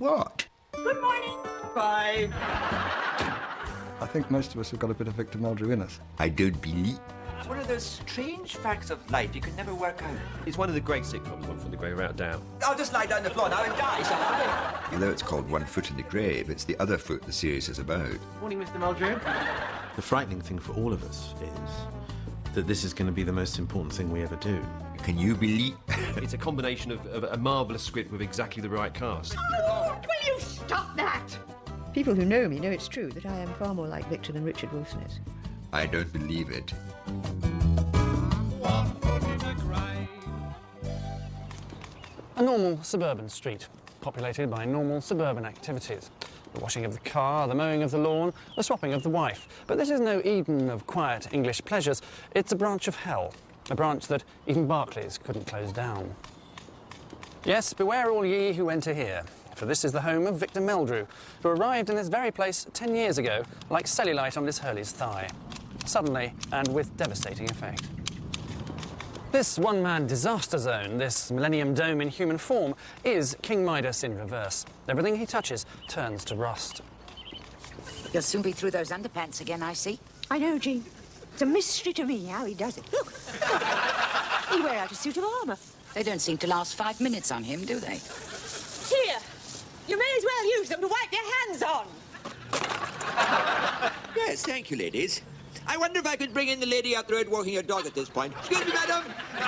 What? Good morning. Bye. I think most of us have got a bit of Victor Meldrew in us. I don't believe... It's one of those strange facts of life you can never work out. It's one of the great sitcoms, One from the Grave, without doubt. I'll just lie down on the floor now and die, shall I? Although it's called One Foot in the Grave, it's the other foot the series is about. Morning, Mr. Meldrew. The frightening thing for all of us is that this is going to be the most important thing we ever do. Can you believe... It's a combination of a marvellous script with exactly the right cast. Oh, will you stop that? People who know me know it's true that I am far more like Victor than Richard Wilsoness. I don't believe it. A normal suburban street, populated by normal suburban activities. The washing of the car, the mowing of the lawn, the swapping of the wife. But this is no Eden of quiet English pleasures. It's a branch of hell, a branch that even Barclays couldn't close down. Yes, beware all ye who enter here, for this is the home of Victor Meldrew, who arrived in this very place 10 years ago, like cellulite on Liz Hurley's thigh. Suddenly, and with devastating effect. This one-man disaster zone, this Millennium Dome in human form, is King Midas in reverse. Everything he touches turns to rust. You'll soon be through those underpants again, I see. I know, Jean. It's a mystery to me how he does it. Look! He wear out a suit of armour. They don't seem to last 5 minutes on him, do they? Here, you may as well use them to wipe your hands on. Yes, thank you, ladies. I wonder if I could bring in the lady out the road walking her dog at this point. Excuse me, madam.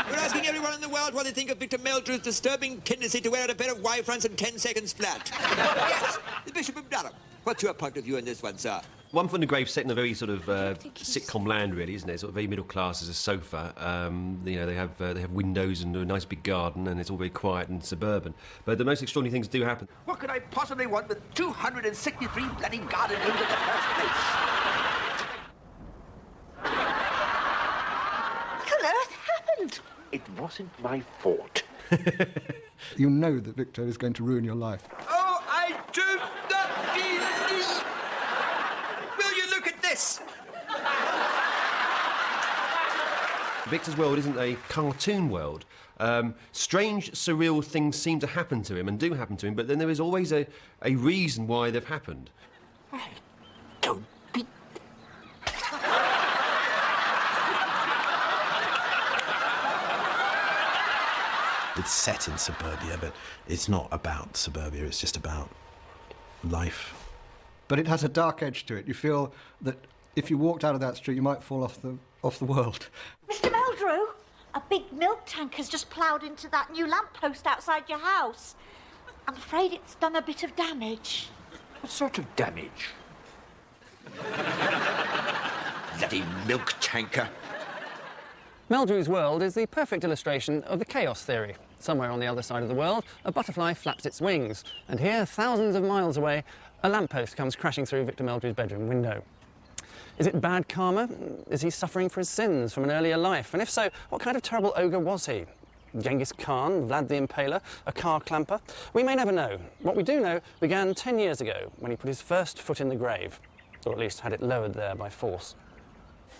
We're asking everyone in the world what they think of Victor Meldrew's disturbing tendency to wear out a pair of Y-fronts in 10 seconds flat. Yes, the Bishop of Durham. What's your point of view on this one, sir? One from the Grave set in a very sort of sitcom land, really, isn't it? Sort of very middle class as a sofa. You know, they have windows and a nice big garden, and it's all very quiet and suburban. But the most extraordinary things do happen. What could I possibly want with 263 bloody garden rooms in the first place? What on earth happened? It wasn't my fault. You know that Victor is going to ruin your life. Oh, I do not believe... Will you look at this? Victor's world isn't a cartoon world. Strange, surreal things seem to happen to him and do happen to him, but then there is always a reason why they've happened. I don't be... It's set in suburbia, but it's not about suburbia, it's just about life. But it has a dark edge to it. You feel that if you walked out of that street, you might fall off the world. Mr. Meldrew, a big milk tank has just ploughed into that new lamppost outside your house. I'm afraid it's done a bit of damage. What sort of damage? Bloody milk tanker. Meldrew's world is the perfect illustration of the chaos theory. Somewhere on the other side of the world, a butterfly flaps its wings, and here, thousands of miles away, a lamppost comes crashing through Victor Meldrew's bedroom window. Is it bad karma? Is he suffering for his sins from an earlier life? And if so, what kind of terrible ogre was he? Genghis Khan, Vlad the Impaler, a car clamper? We may never know. What we do know began 10 years ago, when he put his first foot in the grave, or at least had it lowered there by force.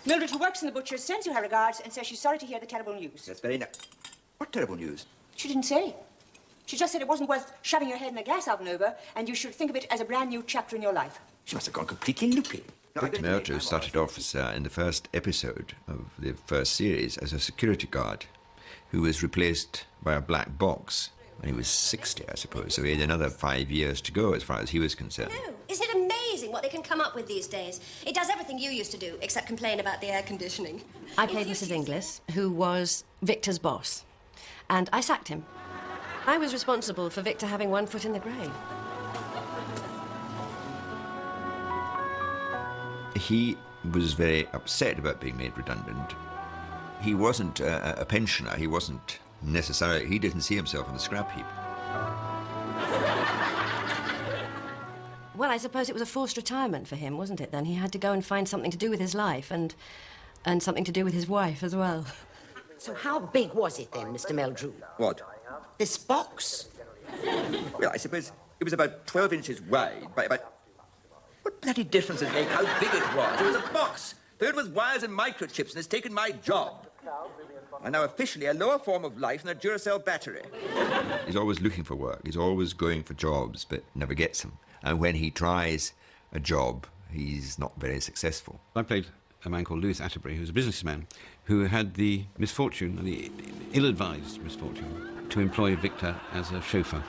Mildred, who works in the butcher's, sends you her regards and says she's sorry to hear the terrible news. That's very nice. What terrible news? She didn't say. She just said it wasn't worth shoving your head in a gas oven over, and you should think of it as a brand new chapter in your life. She must have gone completely loopy. Victor Meldrew started off as, in the first episode of the first series as a security guard who was replaced by a black box when he was 60, I suppose. So he had another 5 years to go as far as he was concerned. No. Isn't it amazing what they can come up with these days? It does everything you used to do, except complain about the air conditioning. I played Mrs. Inglis, who was Victor's boss, and I sacked him. I was responsible for Victor having one foot in the grave. He was very upset about being made redundant. He wasn't a pensioner. He wasn't necessarily... He didn't see himself in the scrap heap. Well, I suppose it was a forced retirement for him, wasn't it, then? He had to go and find something to do with his life and something to do with his wife as well. So how big was it then, Mr. Meldrew? What? This box? Well, I suppose it was about 12 inches wide by about... What bloody difference does it make how big it was? It was a box filled with wires and microchips, and it's taken my job. are now officially a lower form of life than a Duracell battery. He's always looking for work. He's always going for jobs, but never gets them. And when he tries a job, he's not very successful. I played a man called Louis Atterbury, who was a businessman, who had the misfortune, the ill-advised misfortune, to employ Victor as a chauffeur.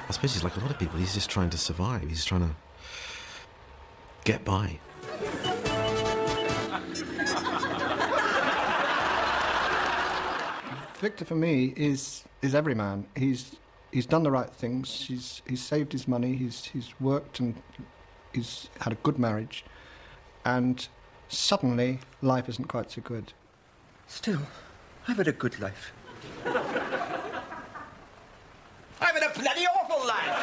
I suppose he's like a lot of people. He's just trying to survive. He's trying to get by. Victor, for me, is every man. He's done the right things. He's saved his money. He's worked and he's had a good marriage. And suddenly, life isn't quite so good. Still, I've had a good life. I've had a bloody awful life!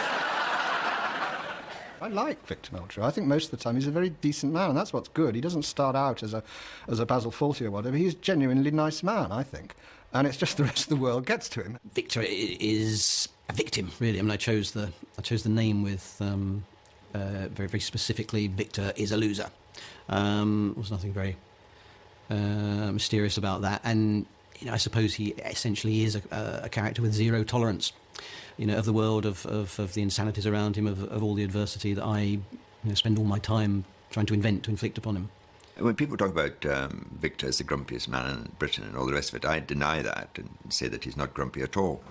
I like Victor Meldrew. I think most of the time he's a very decent man, and that's what's good. He doesn't start out as a Basil Fawlty or whatever. He's a genuinely nice man, I think. And it's just the rest of the world gets to him. Victor is a victim, really. I mean, I chose the name with very, very specifically, Victor is a loser. There was nothing very mysterious about that. And, you know, I suppose he essentially is a character with zero tolerance, you know, of the world, of the insanities around him, of all the adversity that I spend all my time trying to invent, to inflict upon him. When people talk about Victor as the grumpiest man in Britain and all the rest of it, I deny that and say that he's not grumpy at all.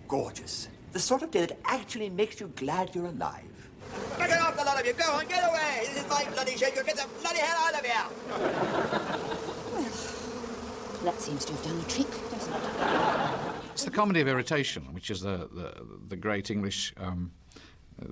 Gorgeous. The sort of day that actually makes you glad you're alive. Get off, the lot of you! Go on, get away! This is my bloody shed. You'll get the bloody hell out of here! That seems to have done the trick, doesn't it? It's the comedy of irritation, which is the great English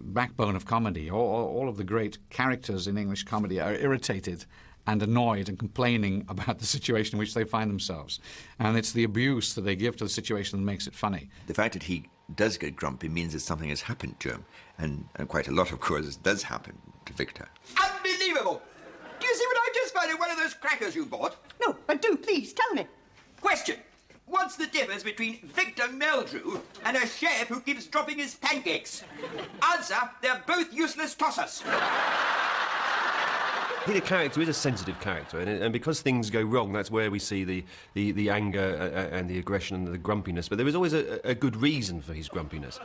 backbone of comedy. All of the great characters in English comedy are irritated and annoyed and complaining about the situation in which they find themselves. And it's the abuse that they give to the situation that makes it funny. The fact that he does get grumpy means that something has happened to him. And quite a lot, of course, does happen to Victor. Unbelievable! Do you see what I just found in one of those crackers you bought? No, but do, please, tell me. Question. What's the difference between Victor Meldrew and a chef who keeps dropping his pancakes? Answer, they're both useless tossers. The character is a sensitive character, and because things go wrong, that's where we see the anger and the aggression and the grumpiness. But there is always a good reason for his grumpiness.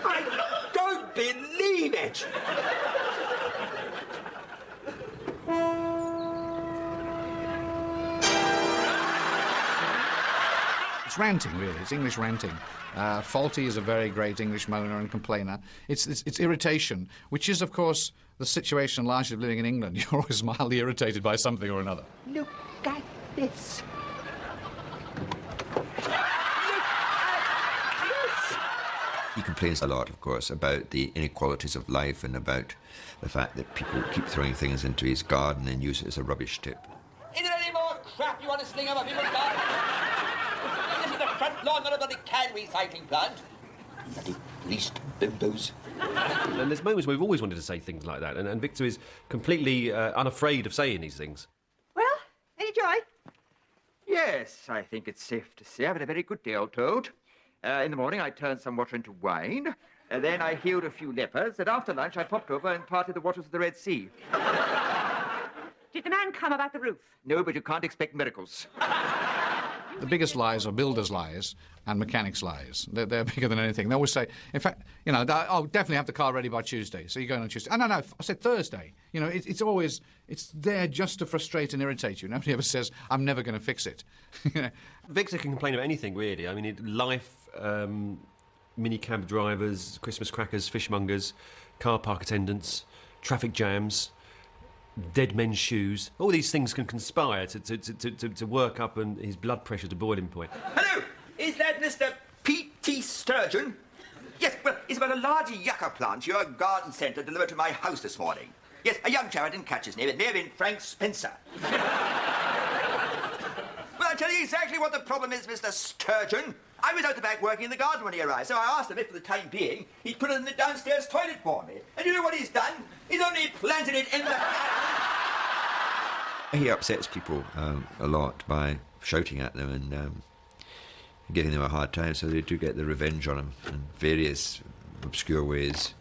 I don't believe it! It's ranting, really. It's English ranting. Fawlty is a very great English moaner and complainer. It's irritation, which is, of course, the situation largely of living in England. You're always mildly irritated by something or another. Look at this. He complains a lot, of course, about the inequalities of life and about the fact that people keep throwing things into his garden and use it as a rubbish tip. Is there any more crap you want to sling over people's gardens? This is the front lawn, not a bloody can recycling plant. Bloody least bimbos. And there's moments where we've always wanted to say things like that, and Victor is completely unafraid of saying these things. Well, any joy? Yes, I think it's safe to say I've had a very good day, old toad. In the morning, I turned some water into wine. Then I healed a few lepers. And after lunch, I popped over and parted the waters of the Red Sea. Did the man come about the roof? No, but you can't expect miracles. The biggest lies are builders' lies and mechanics' lies. They're bigger than anything. They always say, in fact, you know, I'll definitely have the car ready by Tuesday. So you're going on Tuesday. Oh, no, I said Thursday. You know, it's always, it's there just to frustrate and irritate you. Nobody ever says, I'm never going to fix it. Victor can complain about anything, really. I mean, life, minicab drivers, Christmas crackers, fishmongers, car park attendants, traffic jams, dead men's shoes. All these things can conspire to work up his blood pressure to boiling point. Hello! Is that Mr. P.T. Sturgeon? Yes, well, it's about a large yucca plant your garden centre delivered to my house this morning. Yes, a young chap, I didn't catch his name. It may have been Frank Spencer. Well, I'll tell you exactly what the problem is, Mr. Sturgeon. I was out the back working in the garden when he arrived, so I asked him if, for the time being, he'd put it in the downstairs toilet for me. And you know what he's done? He's only planted it in the... He upsets people a lot by shouting at them, and giving them a hard time, so they do get the revenge on him in various obscure ways.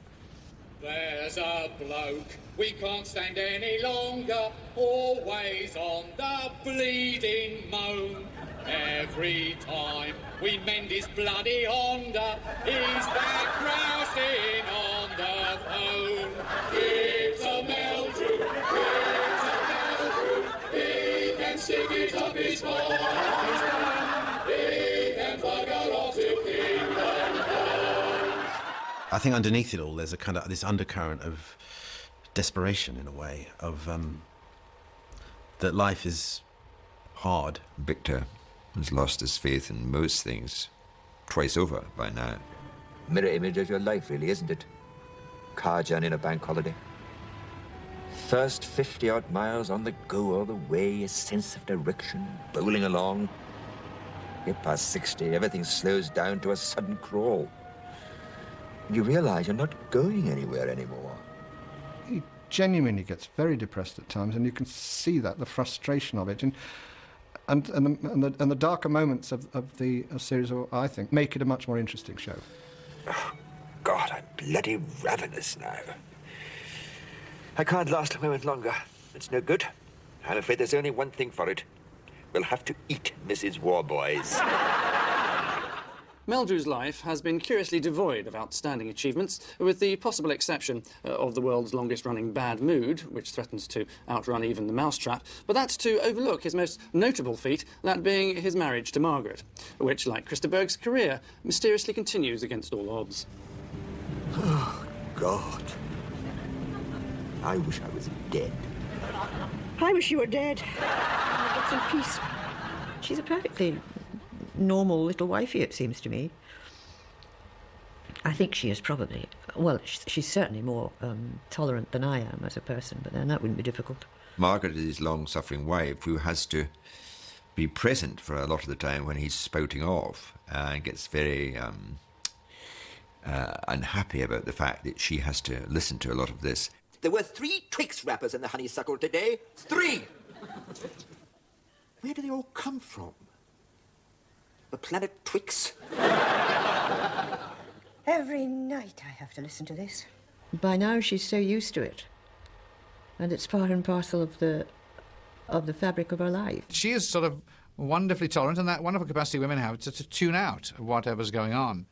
There's a bloke we can't stand any longer, always on the bleeding moan. Every time we mend his bloody Honda, he's back grousing on the phone. It's a Meldrew, he can stick it up his bum. He can bugger off to Kingdom Come. I think underneath it all, there's a kind of this undercurrent of desperation, in a way, of that life is hard. Victor has lost his faith in most things twice over by now. Mirror image of your life, really, isn't it? Car journey in a bank holiday. First 50-odd miles on the go all the way, a sense of direction, bowling along. Get past 60, everything slows down to a sudden crawl. You realise you're not going anywhere anymore. He genuinely gets very depressed at times, and you can see that, the frustration of it. And the darker moments of the series, I think, make it a much more interesting show. Oh, God, I'm bloody ravenous now. I can't last a moment longer. It's no good. I'm afraid there's only one thing for it. We'll have to eat Mrs. Warboys. Meldrew's life has been curiously devoid of outstanding achievements, with the possible exception of the world's longest-running Bad Mood, which threatens to outrun even The Mousetrap, but that's to overlook his most notable feat, that being his marriage to Margaret, which, like Christa Berg's career, mysteriously continues against all odds. Oh, God. I wish I was dead. I wish you were dead. I'll get some peace. She's a perfectly normal little wifey, it seems to me. I think she is probably... Well, she's certainly more tolerant than I am as a person, but then that wouldn't be difficult. Margaret is his long-suffering wife, who has to be present for a lot of the time when he's spouting off, and gets very unhappy about the fact that she has to listen to a lot of this. There were 3 Twix wrappers in the honeysuckle today. 3! Where do they all come from? The planet Twix? Every night I have to listen to this. By now she's so used to it. And it's part and parcel of the fabric of her life. She is sort of wonderfully tolerant, and that wonderful capacity women have to tune out whatever's going on.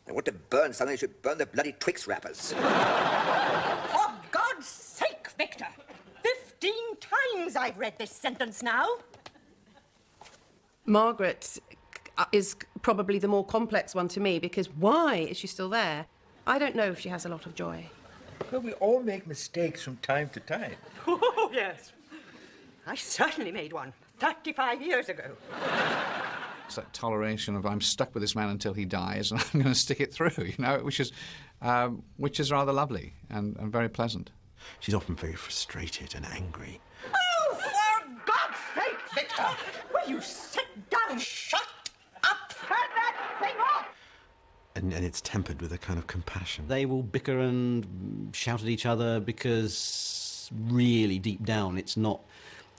They want to burn something, they should burn the bloody Twix wrappers. For God's sake, Victor! 15 times I've read this sentence now. Margaret is probably the more complex one to me, because why is she still there? I don't know if she has a lot of joy. Well, we all make mistakes from time to time. Oh, yes. I certainly made one 35 years ago. It's that toleration of, I'm stuck with this man until he dies, and I'm going to stick it through, you know, which is rather lovely and very pleasant. She's often very frustrated and angry. Oh, for God's sake, Victor! Will you sit down? Shut up! Turn that thing off! And it's tempered with a kind of compassion. They will bicker and shout at each other because really deep down it's not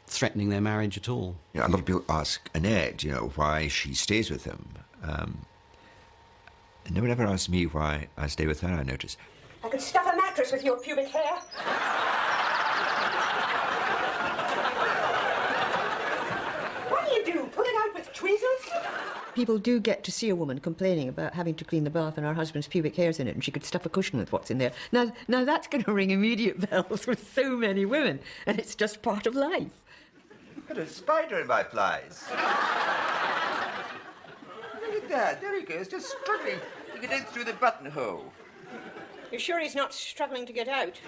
threatening their marriage at all. You know, a lot of people ask Annette, you know, why she stays with him. No one ever asks me why I stay with her, I notice. I could stuff a mattress with your pubic hair. What do you do? Put it out with tweezers? People do get to see a woman complaining about having to clean the bath and her husband's pubic hair's in it, and she could stuff a cushion with what's in there. Now that's going to ring immediate bells with so many women, and it's just part of life. Got a spider in my flies. Look at that. There he goes, just struggling to get in through the buttonhole. You sure he's not struggling to get out?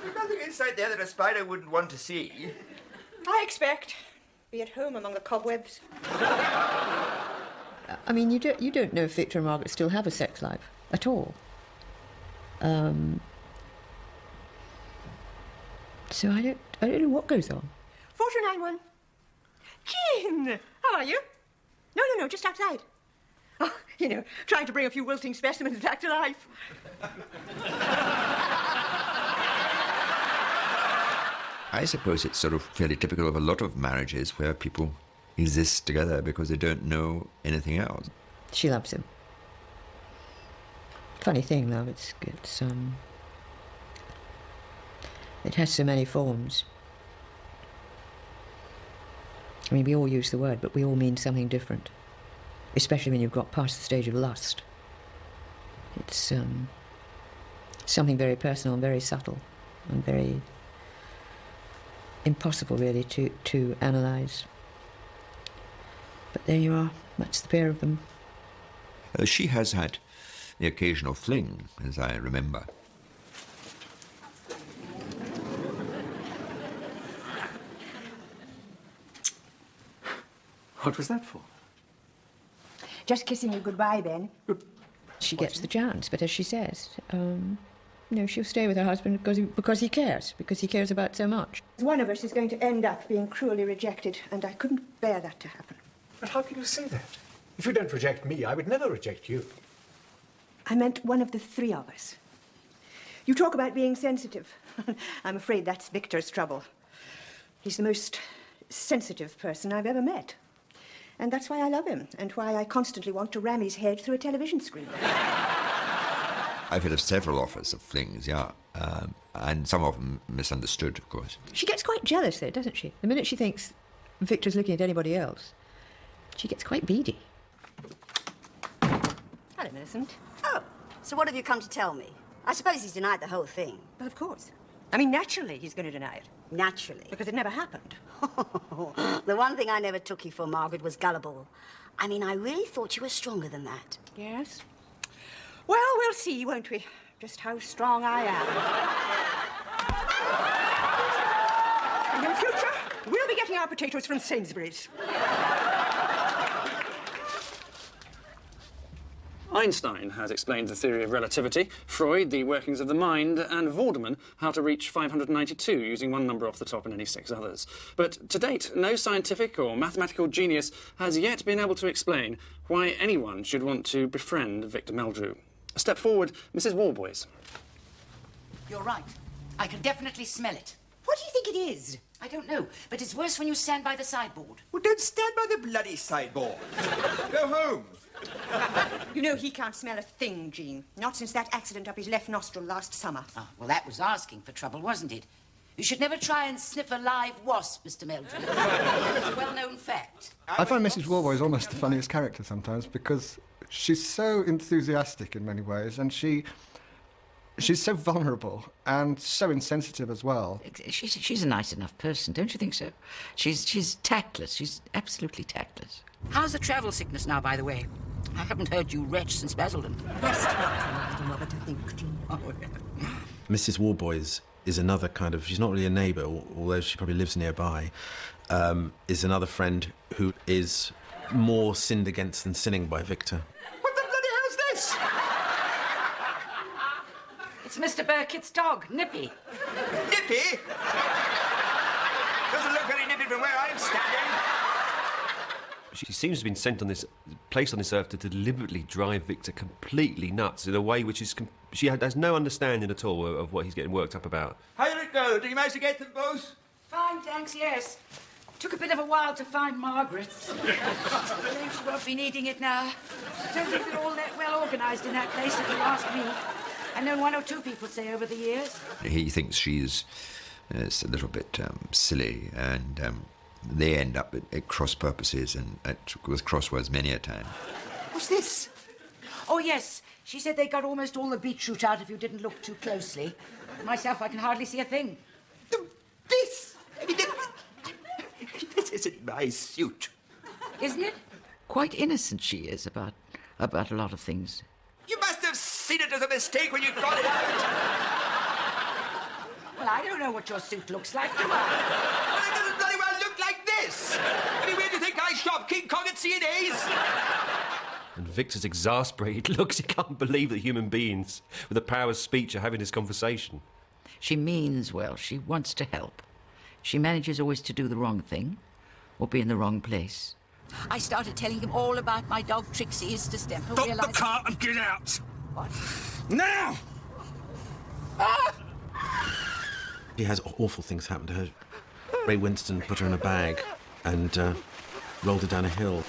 There's nothing inside there that a spider wouldn't want to see. I expect. Be at home among the cobwebs. I mean, you don't know if Victor and Margaret still have a sex life at all. So I don't know what goes on. 491. Jean, how are you? No, just outside. Oh, you know, trying to bring a few wilting specimens back to life. I suppose it's sort of fairly typical of a lot of marriages where people exist together because they don't know anything else. She loves him. Funny thing, love. It has so many forms. I mean, we all use the word, but we all mean something different. Especially when you've got past the stage of lust. It's something very personal and very subtle and very impossible, really, to analyse. But there you are. That's the pair of them. She has had the occasional fling, as I remember. What was that for? Just kissing you goodbye, Ben. She gets the chance, but as she says, she'll stay with her husband because he cares about so much. One of us is going to end up being cruelly rejected, and I couldn't bear that to happen. But how can you say that? If you don't reject me, I would never reject you. I meant one of the three of us. You talk about being sensitive. I'm afraid that's Victor's trouble. He's the most sensitive person I've ever met. And that's why I love him, and why I constantly want to ram his head through a television screen. I've had several offers of flings, yeah, and some of them misunderstood, of course. She gets quite jealous, though, doesn't she? The minute she thinks Victor's looking at anybody else, she gets quite beady. Hello, Millicent. Oh, so what have you come to tell me? I suppose he's denied the whole thing. Well, of course. I mean, naturally he's going to deny it. Naturally? Because it never happened. The one thing I never took you for, Margaret, was gullible. I mean, I really thought you were stronger than that. Yes? Well, we'll see, won't we? Just how strong I am. And in future, we'll be getting our potatoes from Sainsbury's. Einstein has explained the theory of relativity, Freud the workings of the mind, and Vorderman how to reach 592 using one number off the top and any 6 others. But to date, no scientific or mathematical genius has yet been able to explain why anyone should want to befriend Victor Meldrew. A step forward, Mrs. Warboys. You're right. I can definitely smell it. What do you think it is? I don't know, but it's worse when you stand by the sideboard. Well, don't stand by the bloody sideboard. Go home. You know he can't smell a thing, Jean. Not since that accident up his left nostril last summer. Oh, well, that was asking for trouble, wasn't it? You should never try and sniff a live wasp, Mr. Meldrew. It's a well-known fact. I find Mrs. Warboys almost the funniest character sometimes because she's so enthusiastic in many ways, and she's so vulnerable and so insensitive as well. She's a nice enough person, don't you think so? She's tactless. She's absolutely tactless. How's the travel sickness now, by the way? I haven't heard you retch since Basildon. Mrs. Warboys is another kind of... She's not really a neighbour, although she probably lives nearby. Is another friend who is more sinned against than sinning by Victor. What the bloody hell's this? It's Mr. Burkitt's dog, Nippy. Nippy? Doesn't look very nippy from where I'm standing. She seems to have been sent on this, placed on this earth to deliberately drive Victor completely nuts in a way which is... She has no understanding at all of what he's getting worked up about. How did it go? Did you manage to get them both? Fine, thanks, yes. Took a bit of a while to find Margaret. I believe she won't be needing it now. I don't think they're all that well organised in that place, if you ask me. I've known 1 or 2 people say over the years. He thinks she's a little bit silly, and they end up at cross purposes and with crosswords many a time. What's this? Oh, yes. She said they got almost all the beetroot out if you didn't look too closely. Myself, I can hardly see a thing. This! I mean, this isn't my suit. Isn't it? Quite innocent she is about a lot of things. You must have seen it as a mistake when you got it out. Well, I don't know what your suit looks like, do I? Well, it doesn't bloody well look like this. I mean, where do you think I shop? King Kong at C&A's? And Victor's exasperated looks. He can't believe that human beings with the power of speech are having this conversation. She means well. She wants to help. She manages always to do the wrong thing or be in the wrong place. I started telling him all about my dog Trixie is distemper. Stop the car and get out! What? Now! She has awful things happen to her. Ray Winston put her in a bag and rolled her down a hill.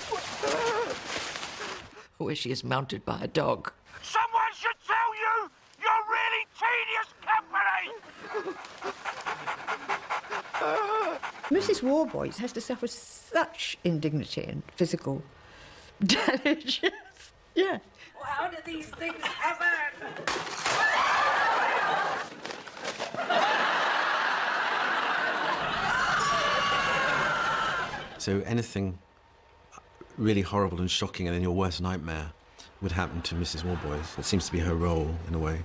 Where she is mounted by a dog. Someone should tell you you're really tedious company! Mrs. Warboys has to suffer such indignity and physical damage. Yeah. Well, how do these things happen? So anything really horrible and shocking and in your worst nightmare would happen to Mrs. Warboys. It seems to be her role, in a way.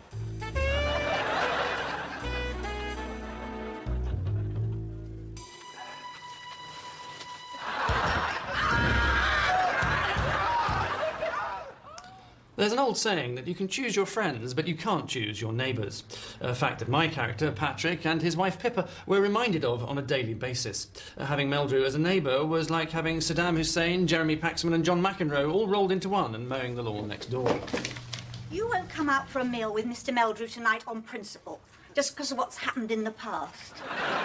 There's an old saying that you can choose your friends, but you can't choose your neighbours. A fact that my character, Patrick, and his wife Pippa were reminded of on a daily basis. Having Meldrew as a neighbour was like having Saddam Hussein, Jeremy Paxman and John McEnroe all rolled into one and mowing the lawn next door. You won't come out for a meal with Mr. Meldrew tonight on principle, just because of what's happened in the past.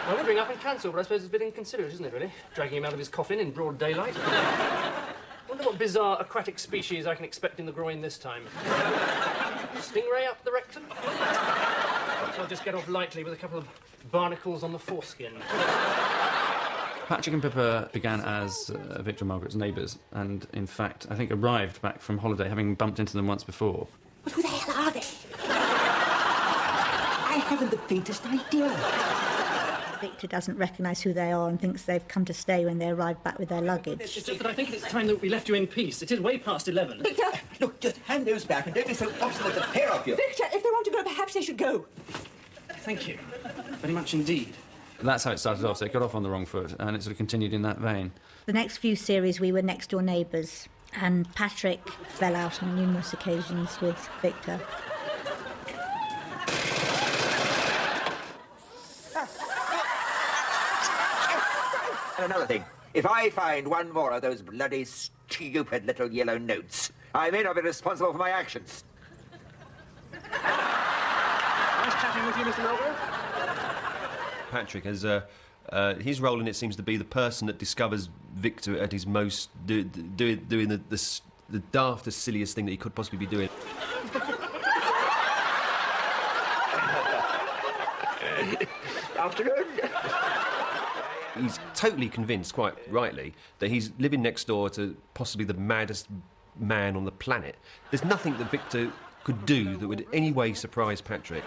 Well, we'll bring up and cancel, but I suppose it's a bit inconsiderate, isn't it, really? Dragging him out of his coffin in broad daylight. Wonder what bizarre aquatic species I can expect in the groin this time. Stingray up the rectum? Perhaps I'll just get off lightly with a couple of barnacles on the foreskin. Patrick and Pippa began as Victor and Margaret's neighbours, and in fact, I think arrived back from holiday, having bumped into them once before. But who the hell are they? I haven't the faintest idea. Victor doesn't recognise who they are and thinks they've come to stay when they arrive back with their luggage. It's just that I think it's time that we left you in peace. It is way past 11. Victor! Look, just hand those back and don't be so obstinate, the pair of you. Victor, if they want to go, perhaps they should go. Thank you. Very much indeed. That's how it started off, so it got off on the wrong foot, and it sort of continued in that vein. The next few series we were next door neighbours, and Patrick fell out on numerous occasions with Victor. And another thing, if I find one more of those bloody stupid little yellow notes, I may not be responsible for my actions. Nice chatting with you, Mr. Meldrew. Patrick has his role in it seems to be the person that discovers Victor at his most doing the daftest, silliest thing that he could possibly be doing. Afternoon. He's totally convinced, quite rightly, that he's living next door to possibly the maddest man on the planet. There's nothing that Victor could do that would in any way surprise Patrick.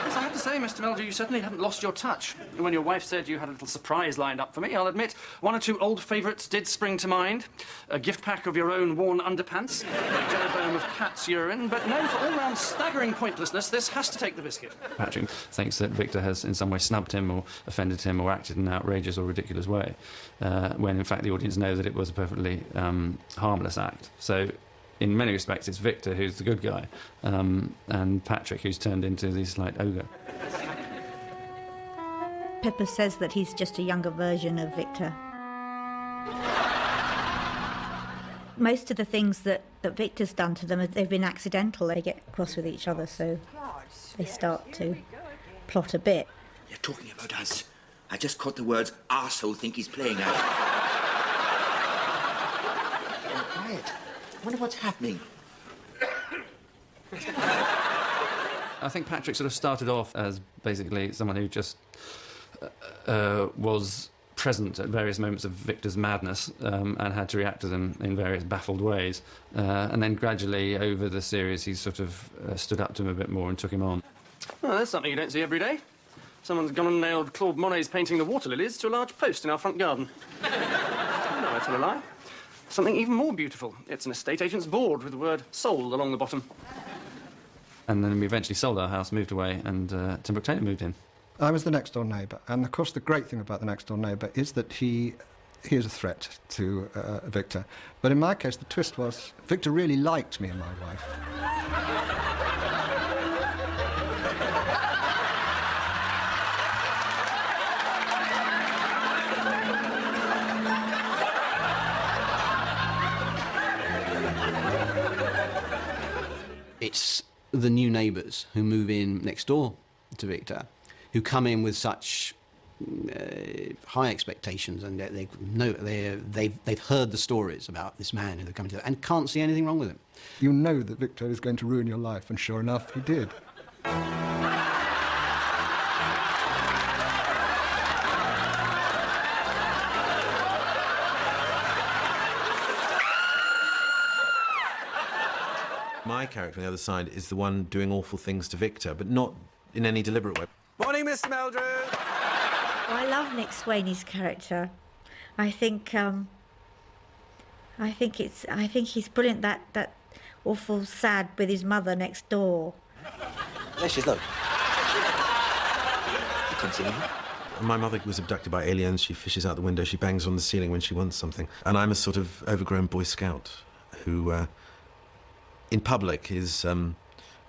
Yes, I have to say, Mr. Meldrew, you certainly haven't lost your touch. When your wife said you had a little surprise lined up for me, I'll admit one or two old favourites did spring to mind. A gift pack of your own worn underpants, a jelly of cat's urine, but no, for all-round staggering pointlessness, this has to take the biscuit. Patrick thinks that Victor has in some way snubbed him or offended him or acted in an outrageous or ridiculous way, when in fact the audience know that it was a perfectly harmless act. So in many respects, it's Victor who's the good guy, and Patrick who's turned into the slight ogre. Pippa says that he's just a younger version of Victor. Most of the things that Victor's done to them, they've been accidental. They get cross with each other, so they start to plot a bit. They're talking about us. I just caught the words arsehole think he's playing at. Quiet. I wonder what's happening. I think Patrick sort of started off as basically someone who just was present at various moments of Victor's madness and had to react to them in various baffled ways. And then gradually, over the series, he sort of stood up to him a bit more and took him on. Well, there's something you don't see every day. Someone's gone and nailed Claude Monet's painting The Water Lilies to a large post in our front garden. No, I tell a lie. Something even more beautiful. It's an estate agent's board with the word sold along the bottom. And then we eventually sold our house, moved away, and Tim Brooke Taylor moved in. I was the next-door neighbour, and of course the great thing about the next-door neighbour is that he is a threat to Victor. But in my case, the twist was Victor really liked me and my wife. It's the new neighbours who move in next door to Victor, who come in with such high expectations, and they know they've heard the stories about this man who they're coming to, and can't see anything wrong with him. You know that Victor is going to ruin your life, and sure enough, he did. My character on the other side is the one doing awful things to Victor, but not in any deliberate way. Morning, Mr. Meldrew. I love Nick Swaney's character. I think he's brilliant. That awful sad with his mother next door. There she is, look. You couldn't see me. My mother was abducted by aliens. She fishes out the window. She bangs on the ceiling when she wants something. And I'm a sort of overgrown Boy Scout who, in public, is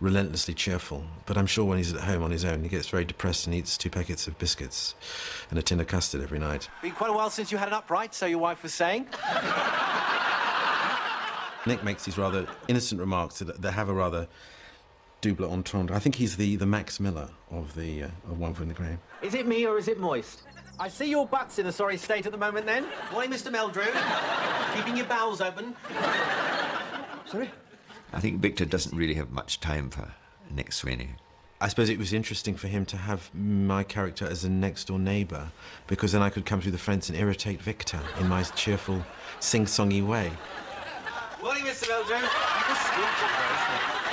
relentlessly cheerful. But I'm sure when he's at home on his own, he gets very depressed and eats 2 packets of biscuits and a tin of custard every night. Been quite a while since you had an upright, so your wife was saying. Nick makes these rather innocent remarks that have a rather double entendre. I think he's the Max Miller of One Foot in the Grave. Is it me or is it moist? I see your butt's in a sorry state at the moment, then. Morning, Mr. Meldrew. Keeping your bowels open. Sorry? I think Victor doesn't really have much time for Nick Swaney. I suppose it was interesting for him to have my character as a next-door neighbour, because then I could come through the fence and irritate Victor in my cheerful, sing-songy way. Morning, Mr. Meldrew.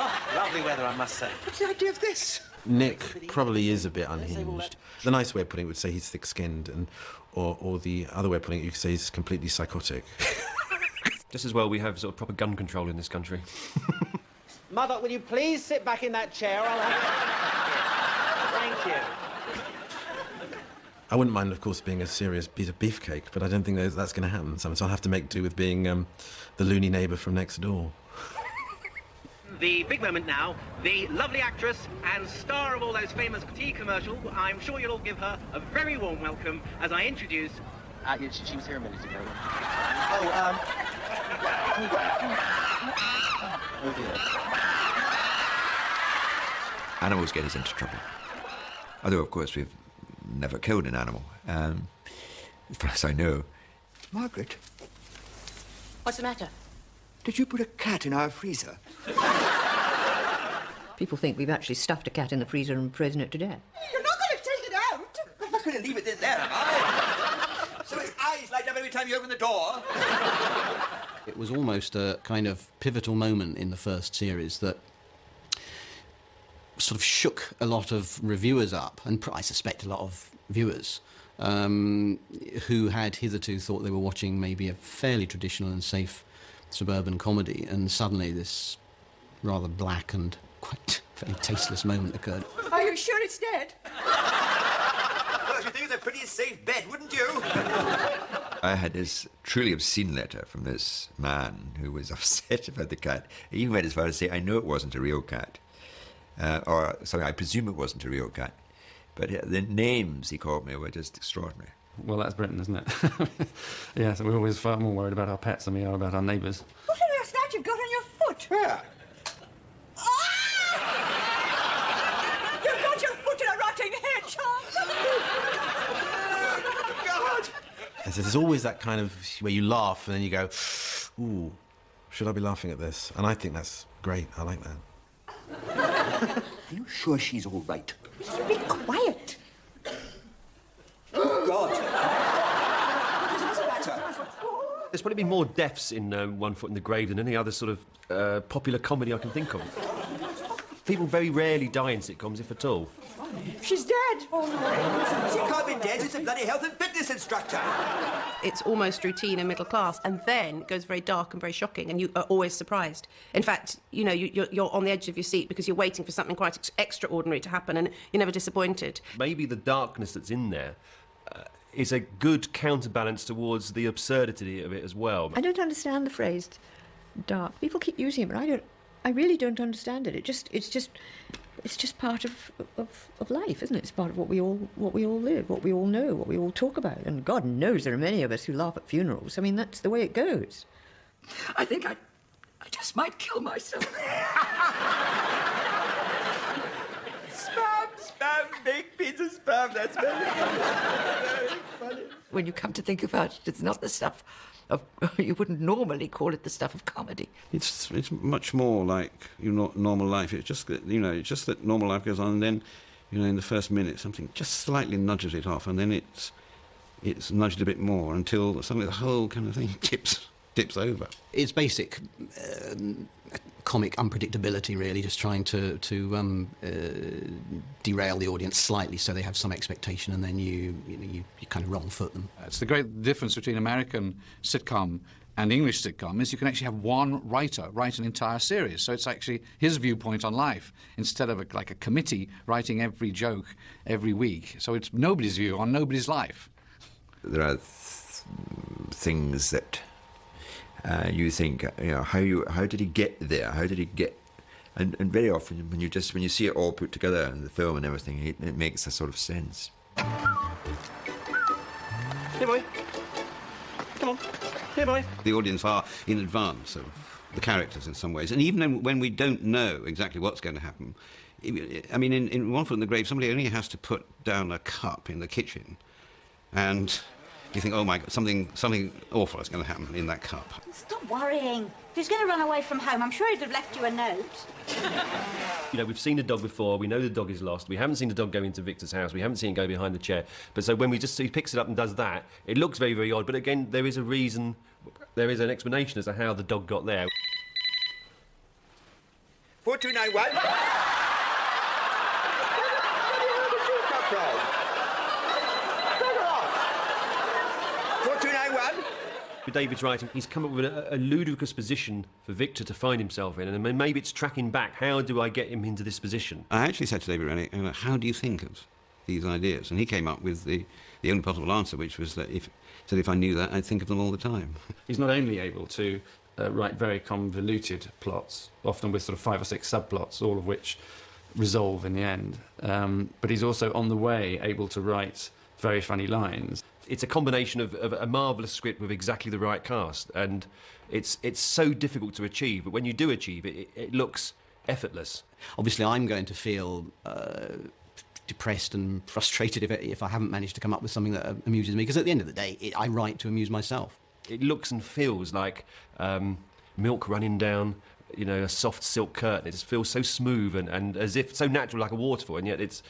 Oh, lovely weather, I must say. What's the idea of this? Nick probably is a bit unhinged. The nice way of putting it would say he's thick-skinned, and or the other way of putting it, you could say he's completely psychotic. Just as well we have sort of proper gun control in this country. Mother, will you please sit back in that chair? I'll have... Thank you. I wouldn't mind, of course, being a serious piece of beefcake, but I don't think that's going to happen. So I'll have to make do with being the loony neighbour from next door. The big moment now, the lovely actress and star of all those famous tea commercials. I'm sure you'll all give her a very warm welcome as I introduce... she was here a minute ago. Oh, dear. Animals get us into trouble. Although, of course, we've never killed an animal. As far as I know. Margaret, What's the matter? did you put a cat in our freezer? People think we've actually stuffed a cat in the freezer and frozen it to death. You're not going to take it out. I'm not going to leave it in there, am I? So its eyes light up every time you open the door. It was almost a kind of pivotal moment in the first series that sort of shook a lot of reviewers up, and I suspect a lot of viewers who had hitherto thought they were watching maybe a fairly traditional and safe suburban comedy, and suddenly this rather black and quite fairly tasteless moment occurred. Are you sure it's dead? Well, you'd think it's a pretty safe bet, wouldn't you? I had this truly obscene letter from this man who was upset about the cat. He even went as far as to say, I know it wasn't a real cat. Or, sorry, I presume it wasn't a real cat. But the names he called me were just extraordinary. Well, that's Britain, isn't it? Yes, we're always far more worried about our pets than we are about our neighbours. What on earth's that you've got on your foot? Where? You've got your foot in a rotting hedgehog. God! And so there's always that kind of where you laugh and then you go, ooh, should I be laughing at this? And I think that's great. I like that. Are you sure she's all right? Be quiet. Oh, God. There's probably been more deaths in One Foot in the Grave than any other sort of popular comedy I can think of. People very rarely die in sitcoms, if at all. She's dead. Oh, She can't be dead. She's a bloody health and fitness instructor. It's almost routine and middle class, and then it goes very dark and very shocking, and you are always surprised. In fact, you know, you're on the edge of your seat because you're waiting for something quite extraordinary to happen, and you're never disappointed. Maybe the darkness that's in there is a good counterbalance towards the absurdity of it as well. I don't understand the phrase dark. People keep using it, but I really don't understand it. It's just part of life, isn't it? It's part of what we all live, what we all know, what we all talk about. And God knows there are many of us who laugh at funerals. I mean, that's the way it goes. I think I just might kill myself. Spam, spam, Big pieces of sperm, that's very funny. When you come to think about it, it's not the stuff of... You wouldn't normally call it the stuff of comedy. It's much more like normal life. It's just that, it's just that normal life goes on, and then, in the first minute, something just slightly nudges it off, and then it's nudged a bit more until suddenly the whole kind of thing tips over. It's basic comic unpredictability, really, just trying to derail the audience slightly so they have some expectation, and then you kind of wrong foot them. It's the great difference between American sitcom and English sitcom is you can actually have one writer write an entire series. So it's actually his viewpoint on life instead of like a committee writing every joke every week. So it's nobody's view on nobody's life. There are things that you think, how did he get there? How did he get? And very often, when you see it all put together in the film and everything, it makes a sort of sense. Hey, boy. Come on. Hey, boy. The audience are in advance of the characters in some ways, and even when we don't know exactly what's going to happen, I mean, in One Foot in the Grave, somebody only has to put down a cup in the kitchen, and you think, oh my God, something awful is going to happen in that cup. Stop worrying. If he was going to run away from home, I'm sure he'd have left you a note. We've seen the dog before. We know the dog is lost. We haven't seen the dog go into Victor's house. We haven't seen him go behind the chair. But so when he picks it up and does that, it looks very, very odd. But again, there is a reason, there is an explanation as to how the dog got there. 4291. David's writing, he's come up with a ludicrous position for Victor to find himself in, and maybe it's tracking back. How do I get him into this position? I actually said to David Rennie, how do you think of these ideas? And he came up with the only possible answer, which was that if I knew that, I'd think of them all the time. He's not only able to write very convoluted plots, often with sort of 5 or 6 subplots, all of which resolve in the end, but he's also on the way able to write very funny lines. It's a combination of a marvellous script with exactly the right cast, and it's so difficult to achieve, but when you do achieve it, it looks effortless. Obviously, I'm going to feel depressed and frustrated if I haven't managed to come up with something that amuses me, because at the end of the day, I write to amuse myself. It looks and feels like milk running down, a soft silk curtain. It just feels so smooth and as if so natural, like a waterfall, and yet it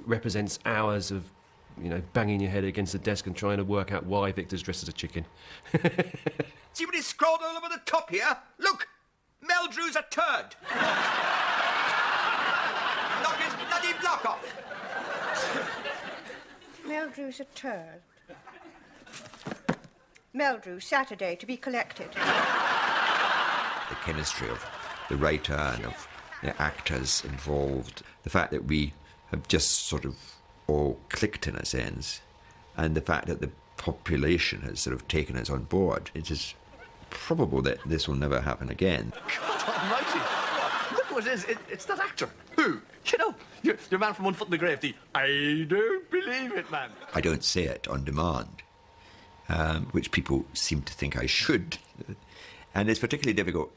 represents hours of banging your head against the desk and trying to work out why Victor's dressed as a chicken. See what he's scrawled all over the top here? Look! Meldrew's a turd! Knock his bloody block off! Meldrew's a turd. Meldrew, Saturday, to be collected. The chemistry of the writer and of the actors involved, the fact that we have just sort of all clicked in a sense, and the fact that the population has sort of taken us on board, it is probable that this will never happen again. God almighty! Look what it is. It's that actor. Who? Your man from One Foot in the Grave. I don't believe it, man. I don't say it on demand, which people seem to think I should. And it's particularly difficult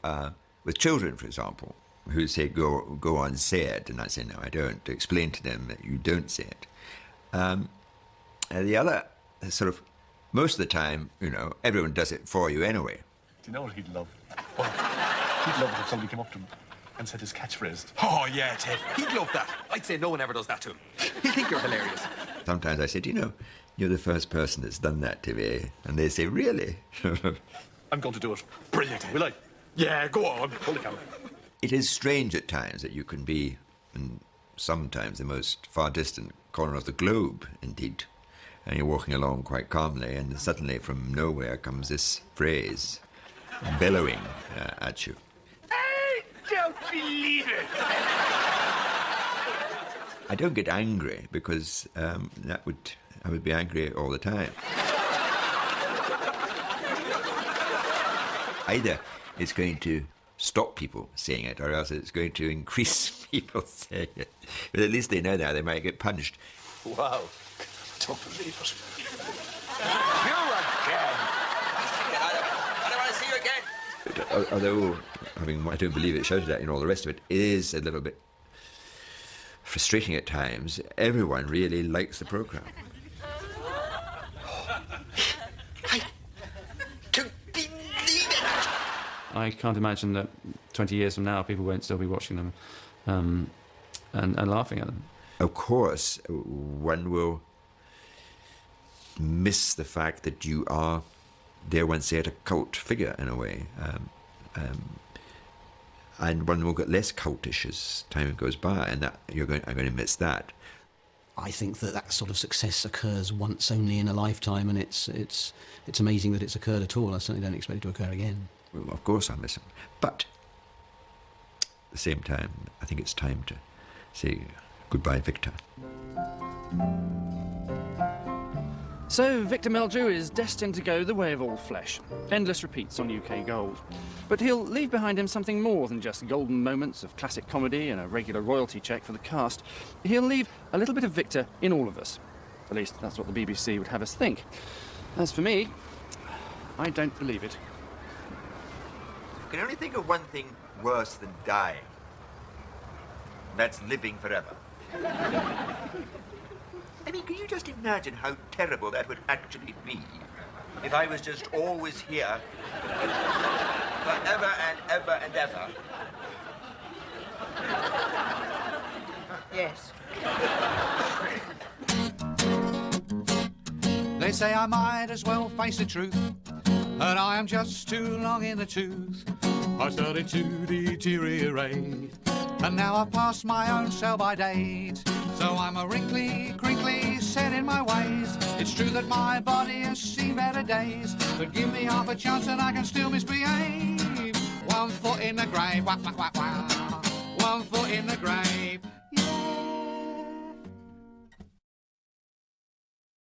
with children, for example, who say, go on, say it, and I say, no, I don't, to explain to them that you don't say it. The other, sort of, most of the time, everyone does it for you anyway. Do you know what he'd love? Well, he'd love it if somebody came up to him and said his catchphrase. Oh, yeah, Ted. He'd love that. I'd say no one ever does that to him. He'd think you're hilarious. Sometimes I say, you're the first person that's done that to me. And they say, really? I'm going to do it. Brilliant, will I? Yeah, go on. Hold the camera. It is strange at times that you can be, in sometimes the most far distant corner of the globe, indeed, and you're walking along quite calmly, and suddenly from nowhere comes this phrase bellowing at you. I don't believe it! I don't get angry, because I would be angry all the time. Either it's going to stop people saying it, or else it's going to increase people saying it. But at least they know now they might get punished. Wow. Don't believe it. You again! I don't want to see you again! But, although having I don't believe it shouted at and all the rest of it is a little bit frustrating at times, everyone really likes the programme. I can't imagine that 20 years from now people won't still be watching them and laughing at them. Of course, one will miss the fact that you are, dare one say it, a cult figure in a way. And one will get less cultish as time goes by, and that I'm going to miss that. I think that sort of success occurs once only in a lifetime, and it's amazing that it's occurred at all. I certainly don't expect it to occur again. Well, of course I'll miss him. But at the same time, I think it's time to say goodbye, Victor. So Victor Meldrew is destined to go the way of all flesh. Endless repeats on UK Gold. But he'll leave behind him something more than just golden moments of classic comedy and a regular royalty cheque for the cast. He'll leave a little bit of Victor in all of us. At least that's what the BBC would have us think. As for me, I don't believe it. I can only think of one thing worse than dying. That's living forever. I mean, can you just imagine how terrible that would actually be if I was just always here forever and ever and ever? Yes. They say I might as well face the truth, but I am just too long in the tooth. I started to deteriorate, and now I've passed my own sell-by date. So I'm a wrinkly, crinkly, set in my ways. It's true that my body has seen better days, but give me half a chance and I can still misbehave. 1 foot in the grave, whack, whack, whack, whack. 1 foot in the grave.